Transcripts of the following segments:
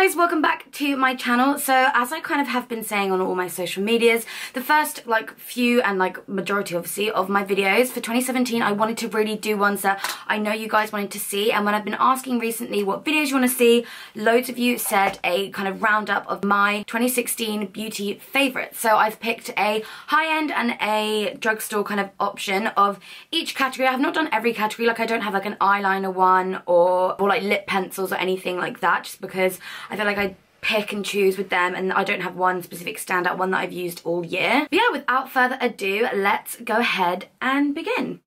guys, welcome back to my channel. So as I kind of have been saying on all my social medias, the first few and majority obviously of my videos for 2017, I wanted to really do ones that I know you guys wanted to see. And when I've been asking recently what videos you want to see, loads of you said a kind of roundup of my 2016 beauty favorites. So I've picked a high-end and a drugstore kind of option of each category. I have not done every category, I don't have an eyeliner one or lip pencils or anything like that, just because I feel like I pick and choose with them and I don't have one specific standout one that I've used all year. But yeah, without further ado, let's go ahead and begin.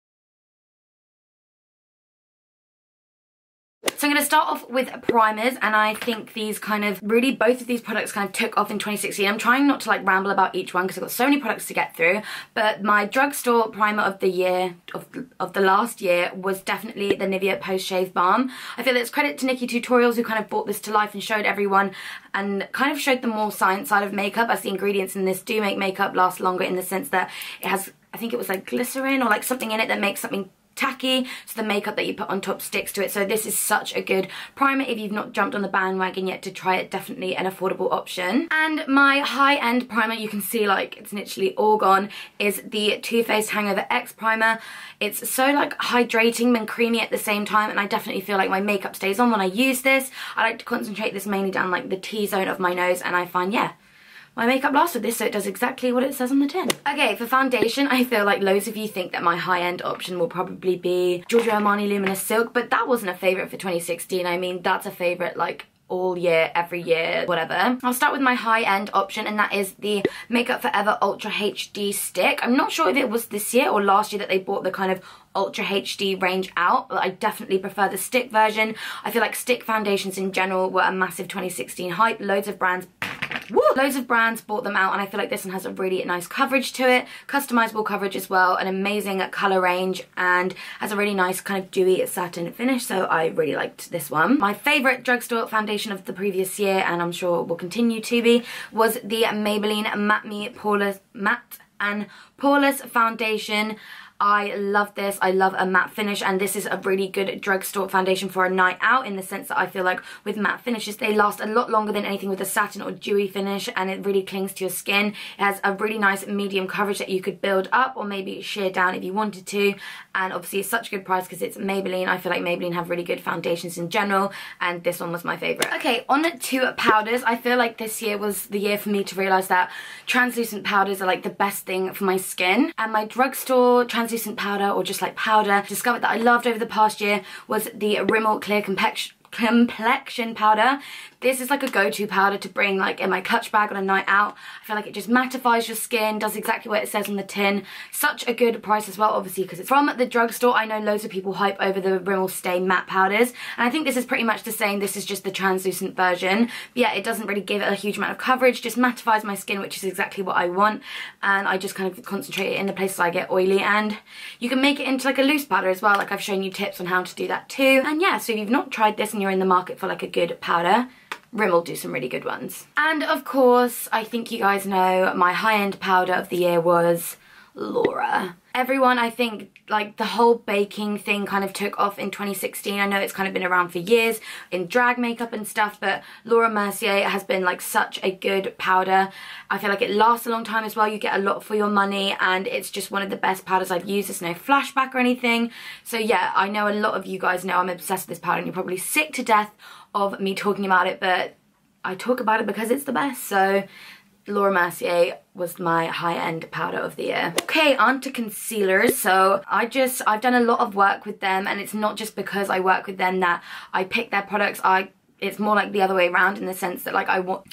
So I'm going to start off with primers, and I think these both of these products kind of took off in 2016. I'm trying not to ramble about each one because I've got so many products to get through, but my drugstore primer of the year, of the last year, was definitely the Nivea Post Shave Balm. I feel it's credit to Nikki Tutorials who kind of brought this to life and showed everyone and kind of showed the more science side of makeup, as the ingredients in this do make makeup last longer, in the sense that it has, I think it was glycerin or something in it that makes something tacky, so the makeup that you put on top sticks to it. So this is such a good primer if you've not jumped on the bandwagon yet to try it. Definitely an affordable option. And my high-end primer, you can see it's literally all gone, is the Too Faced Hangover X primer. It's so hydrating and creamy at the same time, and I definitely feel like my makeup stays on when I use this. I like to concentrate this mainly down the T-zone of my nose, and I find, yeah, my makeup lasts with this, so it does exactly what it says on the tin. Okay, for foundation, I feel like loads of you think that my high-end option will probably be Giorgio Armani Luminous Silk, but that wasn't a favourite for 2016. I mean, that's a favourite all year, every year, whatever. I'll start with my high-end option, and that is the Makeup Forever Ultra HD Stick. I'm not sure if it was this year or last year that they bought the kind of Ultra HD range out, but I definitely prefer the stick version. I feel like stick foundations in general were a massive 2016 hype. Loads of brands bought them out, and I feel like this one has a really nice coverage to it, customizable coverage as well, an amazing colour range, and has a really nice kind of dewy satin finish, so I really liked this one. My favourite drugstore foundation of the previous year, and I'm sure will continue to be, was the Maybelline Matte Me Poreless Matte and Poreless Foundation. I love this. I love a matte finish, and this is a really good drugstore foundation for a night out, in the sense that I feel like with matte finishes, they last a lot longer than anything with a satin or dewy finish, and it really clings to your skin. It has a really nice medium coverage that you could build up or maybe sheer down if you wanted to, and obviously it's such a good price because it's Maybelline. I feel like Maybelline have really good foundations in general, and this one was my favourite. Okay, on to powders. I feel like this year was the year for me to realise that translucent powders are the best thing for my skin, and my drugstore translucent powder, or just powder, discovered that I loved over the past year was the Rimmel Clear Complexion powder. This is a go-to powder to bring in my clutch bag on a night out. I feel like it just mattifies your skin, does exactly what it says on the tin. Such a good price as well, obviously, because it's from the drugstore. I know loads of people hype over the Rimmel Stay matte powders, and I think this is pretty much the same. This is just the translucent version. But yeah, it doesn't really give it a huge amount of coverage, just mattifies my skin, which is exactly what I want, and I just kind of concentrate it in the places I get oily, and you can make it into a loose powder as well. I've shown you tips on how to do that too. And yeah, so if you've not tried this and you're in the market for a good powder, Rimmel do some really good ones. And of course, I think you guys know my high-end powder of the year was Laura. Everyone, I think, the whole baking thing kind of took off in 2016. I know it's kind of been around for years in drag makeup and stuff, but Laura Mercier has been such a good powder. I feel like it lasts a long time as well. You get a lot for your money, and it's just one of the best powders I've used. There's no flashback or anything. So yeah, I know a lot of you guys know I'm obsessed with this powder, and you're probably sick to death of me talking about it, but I talk about it because it's the best. So Laura Mercier was my high-end powder of the year. Okay, on to concealers. So I've done a lot of work with them, and it's not just because I work with them that I pick their products. It's more the other way around, in the sense that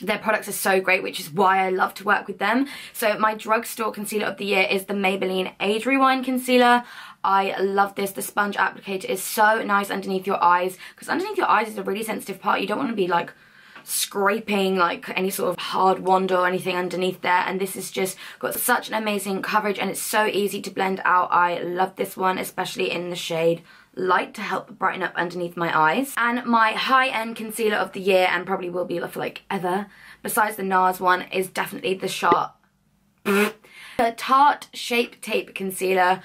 their products are so great, which is why I love to work with them. So my drugstore concealer of the year is the Maybelline Age Rewind Concealer. I love this. The sponge applicator is so nice underneath your eyes, because underneath your eyes is a really sensitive part. You don't want to be scraping any sort of hard wand or anything underneath there, and this has just got such an amazing coverage, and it's so easy to blend out. I love this one, especially in the shade Light, to help brighten up underneath my eyes. And my high-end concealer of the year, and probably will be for ever, besides the NARS one, is definitely the Tarte Shape Tape Concealer.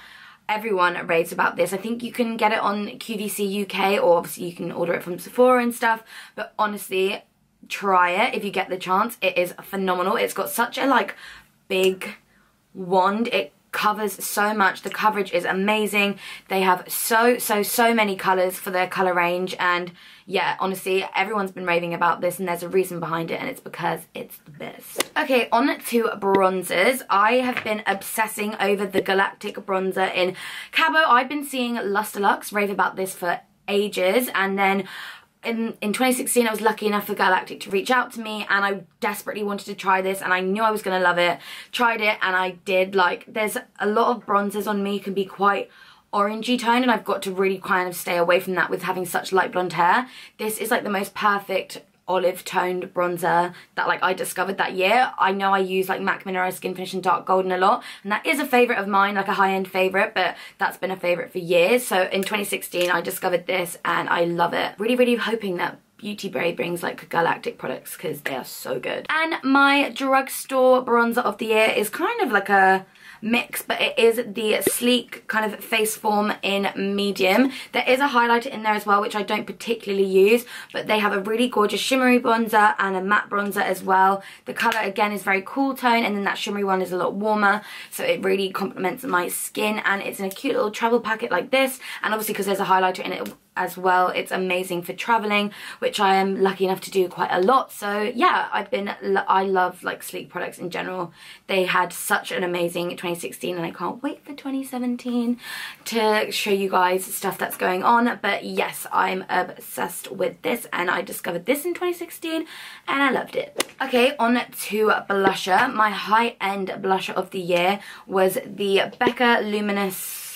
Everyone raves about this. I think you can get it on QVC UK, or obviously you can order it from Sephora and stuff, but honestly, try it if you get the chance. It is phenomenal. It's got such a like big wand. It covers so much. The coverage is amazing. They have so many colours for their colour range, and yeah, honestly, everyone's been raving about this, and there's a reason behind it, and it's because it's the best. Okay, on to bronzers. I have been obsessing over the Galactic bronzer in Cabo. I've been seeing Luster Lux rave about this for ages, and then in 2016 I was lucky enough for Galactic to reach out to me, and I desperately wanted to try this, and I knew I was gonna love it. Tried it, and I did. Like, there's a lot of bronzers on me can be quite orangey toned, and I've got to really kind of stay away from that with having such light blonde hair. This is like the most perfect olive toned bronzer that like I discovered that year. I know I use like MAC Mineral Skin Finish and Dark Golden a lot, and that is a favourite of mine, like a high-end favourite, but that's been a favourite for years. So in 2016 I discovered this and I love it. Really hoping that Beauty Bay brings like Galactic products because they are so good. And my drugstore bronzer of the year is kind of like a mix, but it is the Sleek kind of face form in medium. There is a highlighter in there as well, which I don't particularly use, but they have a really gorgeous shimmery bronzer and a matte bronzer as well. The colour again is very cool tone, and then that shimmery one is a lot warmer, so it really complements my skin, and it's in a cute little travel packet like this, and obviously because there's a highlighter in it as well, it's amazing for traveling, which I am lucky enough to do quite a lot. So yeah, I love like Sleek products in general. They had such an amazing 2016, and I can't wait for 2017 to show you guys stuff that's going on. But yes, I'm obsessed with this, and I discovered this in 2016 and I loved it. Okay, on to blusher. My high-end blusher of the year was the Becca Luminous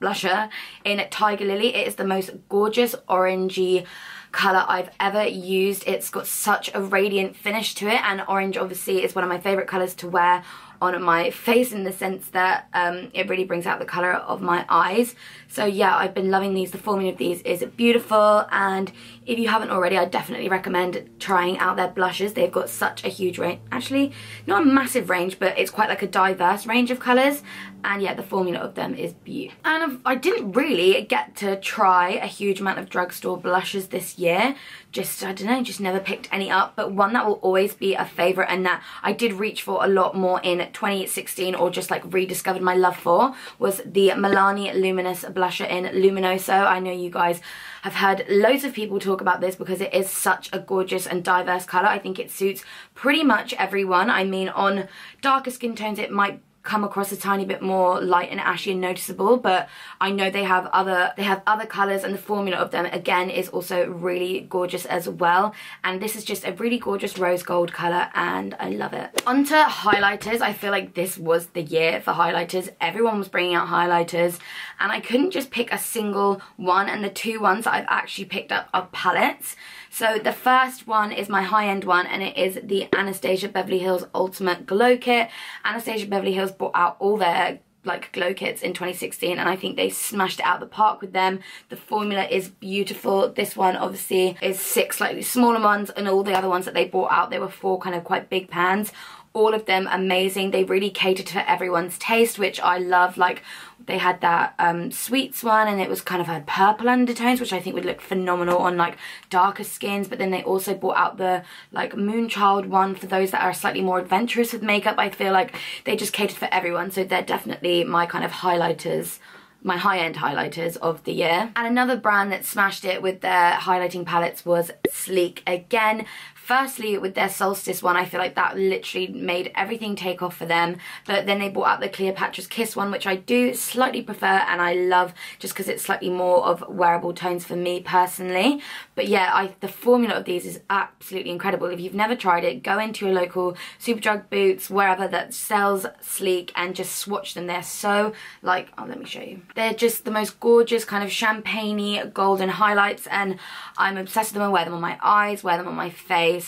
blusher in Tiger Lily. It is the most gorgeous orangey colour I've ever used. It's got such a radiant finish to it, and orange obviously is one of my favourite colours to wear on my face, in the sense that it really brings out the colour of my eyes. So yeah, I've been loving these. The formula of these is beautiful, and if you haven't already, I definitely recommend trying out their blushes. They've got such a huge range, actually not a massive range, but it's quite like a diverse range of colours, and yeah, the formula of them is beautiful. And I didn't really get to try a huge amount of drugstore blushes this year. Just, I don't know, just never picked any up, but one that will always be a favourite, and that I did reach for a lot more in 2016, or just like rediscovered my love for, was the Milani Luminous blusher in Luminoso. I know you guys have heard loads of people talk about this because it is such a gorgeous and diverse colour. I think it suits pretty much everyone. I mean, on darker skin tones it might come across a tiny bit more light and ashy and noticeable, but I know they have other colours, and the formula of them again is also really gorgeous as well. And this is just a really gorgeous rose gold colour, and I love it. Onto highlighters. I feel like this was the year for highlighters. Everyone was bringing out highlighters, and I couldn't just pick a single one, and the two ones that I've actually picked up are palettes. So the first one is my high-end one, and it is the Anastasia Beverly Hills Ultimate Glow Kit. Anastasia Beverly Hills brought out all their like glow kits in 2016, and I think they smashed it out of the park with them. The formula is beautiful. This one obviously is 6 slightly smaller ones, and all the other ones that they brought out, they were 4 kind of quite big pans. All of them amazing. They really catered to everyone's taste, which I love. Like, they had that sweets one, and it was kind of had purple undertones, which I think would look phenomenal on like darker skins. But then they also brought out the like Moonchild one for those that are slightly more adventurous with makeup. I feel like they just catered for everyone, so they're definitely my kind of highlighters, my high-end highlighters of the year. And another brand that smashed it with their highlighting palettes was Sleek again. Firstly, with their Solstice one, I feel like that literally made everything take off for them. But then they brought out the Cleopatra's Kiss one, which I do slightly prefer and I love, just because it's slightly more of wearable tones for me personally. But yeah, the formula of these is absolutely incredible. If you've never tried it, go into your local Superdrug, Boots, wherever that sells Sleek, and just swatch them. They're so like, oh, let me show you. They're just the most gorgeous kind of champagne-y golden highlights, and I'm obsessed with them. I wear them on my eyes, wear them on my face.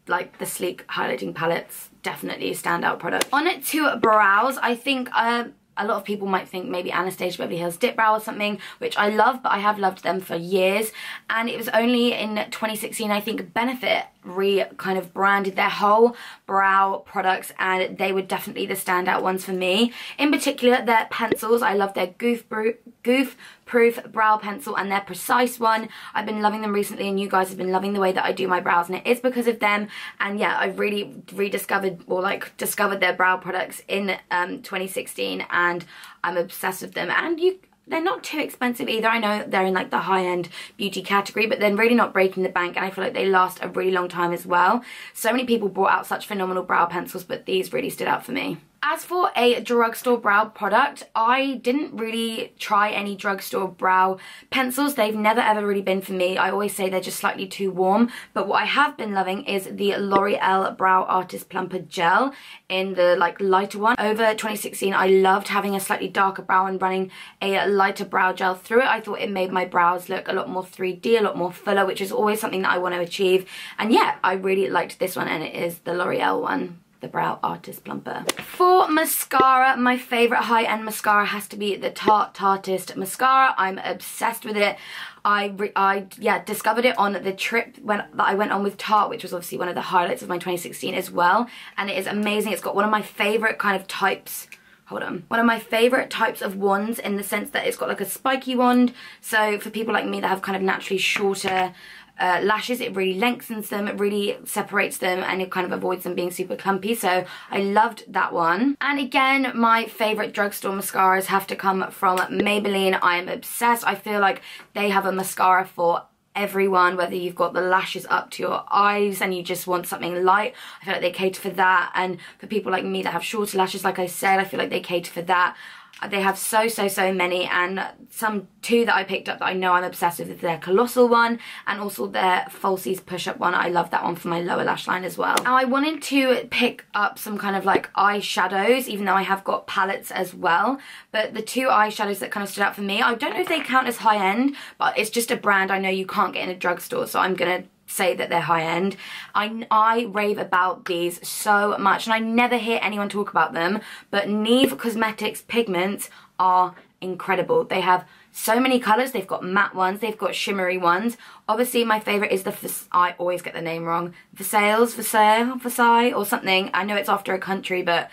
Like the Sleek highlighting palettes, definitely a standout product. On it to brows, I think a lot of people might think maybe Anastasia Beverly Hills Dip Brow or something, which I love, but I have loved them for years. And it was only in 2016, I think, Benefit kind of branded their whole brow products, and they were definitely the standout ones for me. In particular, their pencils. I love their Goof Proof brow pencil and their Precise one. I've been loving them recently, and you guys have been loving the way that I do my brows, and it is because of them. And yeah, I've really rediscovered, or like discovered their brow products in 2016, and I'm obsessed with them. And they're not too expensive either. I know they're in like the high-end beauty category, but they're really not breaking the bank, and I feel like they last a really long time as well. So many people brought out such phenomenal brow pencils, but these really stood out for me. As for a drugstore brow product, I didn't really try any drugstore brow pencils. They've never ever really been for me. I always say they're just slightly too warm. But what I have been loving is the L'Oreal Brow Artist Plumper Gel in the like lighter one. Over 2016, I loved having a slightly darker brow and running a lighter brow gel through it. I thought it made my brows look a lot more 3D, a lot more fuller, which is always something that I want to achieve. And yeah, I really liked this one, and it is the L'Oreal one, the Brow Artist Plumper. For mascara, my favourite high-end mascara has to be the Tarte Tartist mascara. I'm obsessed with it. I discovered it on the trip that I went on with Tarte, which was obviously one of the highlights of my 2016 as well. And it is amazing. It's got one of my favourite kind of types. Hold on. One of my favourite types of wands, in the sense that it's got like a spiky wand. So for people like me that have kind of naturally shorter lashes, it really lengthens them, it really separates them, and it kind of avoids them being super clumpy. So I loved that one. And again, my favourite drugstore mascaras have to come from Maybelline. I'm obsessed. I feel like they have a mascara for everyone, whether you've got the lashes up to your eyes and you just want something light. I feel like they cater for that. And for people like me that have shorter lashes, like I said, I feel like they cater for that. They have so many, and some two that I picked up that I know I'm obsessed with is their Colossal one, and also their Falsies push-up one. I love that one for my lower lash line as well. Now, I wanted to pick up some kind of like eyeshadows, even though I have got palettes as well. But the two eyeshadows that kind of stood out for me, I don't know if they count as high-end, but it's just a brand I know you can't get in a drugstore, so I'm gonna say that they're high-end. I rave about these so much, and I never hear anyone talk about them, but Neve Cosmetics pigments are incredible. They have so many colours. They've got matte ones, they've got shimmery ones. Obviously my favourite is the, I always get the name wrong, Versailles or something. I know it's after a country, but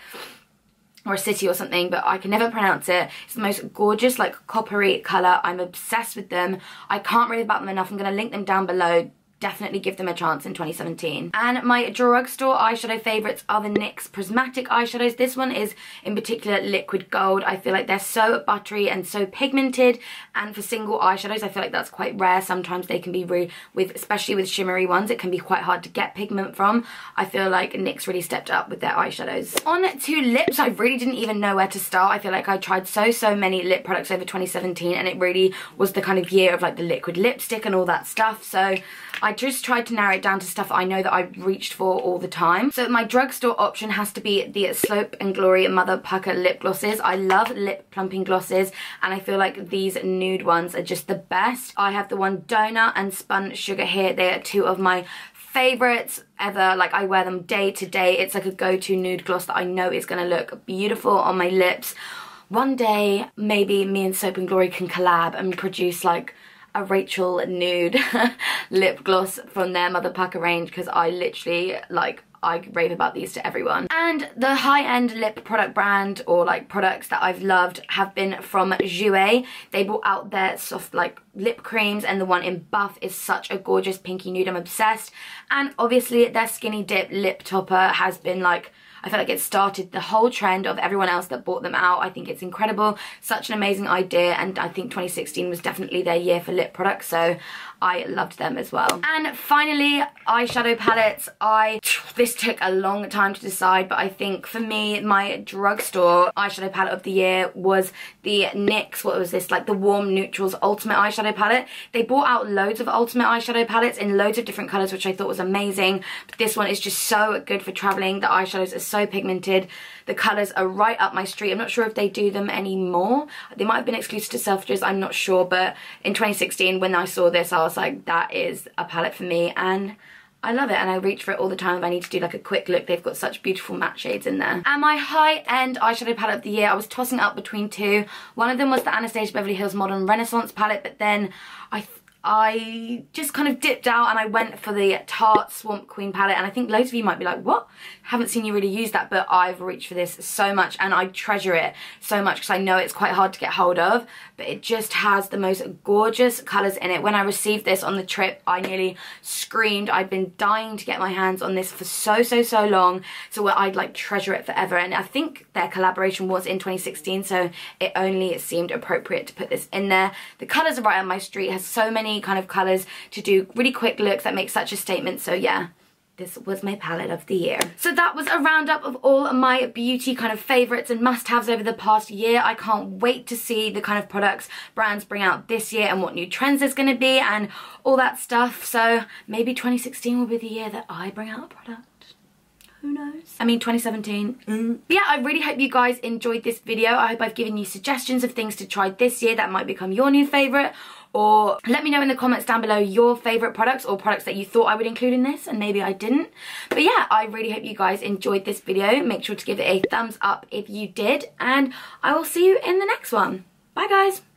or a city or something, but I can never pronounce it. It's the most gorgeous like coppery colour. I'm obsessed with them. I can't rave about them enough. I'm going to link them down below. Definitely give them a chance in 2017. And my drugstore eyeshadow favourites are the NYX Prismatic eyeshadows. This one is in particular liquid gold. I feel like they're so buttery and so pigmented, and for single eyeshadows I feel like that's quite rare. Sometimes they can be especially with shimmery ones, it can be quite hard to get pigment from. I feel like NYX really stepped up with their eyeshadows. On to lips, I really didn't even know where to start. I feel like I tried so many lip products over 2017, and it really was the kind of year of like the liquid lipstick and all that stuff. So I just tried to narrow it down to stuff I know that I reached for all the time. So my drugstore option has to be the Slope and Glory Mother Pucker lip glosses. I love lip plumping glosses, and I feel like these nude ones are just the best. I have the one Donut and Spun Sugar here. They are two of my favourites ever. Like, I wear them day to day. It's like a go-to nude gloss that I know is going to look beautiful on my lips. One day, maybe me and Soap and Glory can collab and produce like a Rachel nude lip gloss from their Mother Pucker range, because I literally like, I rave about these to everyone. And the high-end lip product brand, or like products that I've loved, have been from JOUER. They brought out their soft like lip creams, and the one in Buff is such a gorgeous pinky nude. I'm obsessed. And obviously their Skinny Dip lip topper has been like, I feel like it started the whole trend of everyone else that bought them out. I think it's incredible. Such an amazing idea, and I think 2016 was definitely their year for lip products, so I loved them as well. And finally, eyeshadow palettes. This took a long time to decide, but I think for me, my drugstore eyeshadow palette of the year was the NYX, what was this, like the Warm Neutrals Ultimate Eyeshadow Palette. They brought out loads of Ultimate eyeshadow palettes in loads of different colours, which I thought was amazing. But this one is just so good for travelling. The eyeshadows are so pigmented. The colours are right up my street. I'm not sure if they do them anymore. They might have been exclusive to Selfridges, I'm not sure. But in 2016, when I saw this, I was like, that is a palette for me. And I love it, and I reach for it all the time if I need to do like a quick look. They've got such beautiful matte shades in there. And my high-end eyeshadow palette of the year, I was tossing up between two. One of them was the Anastasia Beverly Hills Modern Renaissance palette, but then I just kind of dipped out and I went for the Tarte Swamp Queen palette, and I think loads of you might be like, what? Haven't seen you really use that, but I've reached for this so much and I treasure it so much because I know it's quite hard to get hold of, but it just has the most gorgeous colours in it. When I received this on the trip, I nearly screamed. I'd been dying to get my hands on this for so long, so I'd like treasure it forever. And I think their collaboration was in 2016, so it seemed appropriate to put this in there. The colours are right on my street. It has so many kind of colours to do really quick looks that make such a statement, so yeah. This was my palette of the year. So that was a roundup of all my beauty kind of favourites and must-haves over the past year. I can't wait to see the kind of products brands bring out this year and what new trends there's going to be and all that stuff. So maybe 2016 will be the year that I bring out a product. Who knows? I mean, 2017. Yeah, I really hope you guys enjoyed this video. I hope I've given you suggestions of things to try this year that might become your new favourite. Or let me know in the comments down below your favourite products or products that you thought I would include in this and maybe I didn't. But yeah, I really hope you guys enjoyed this video. Make sure to give it a thumbs up if you did, and I will see you in the next one. Bye guys!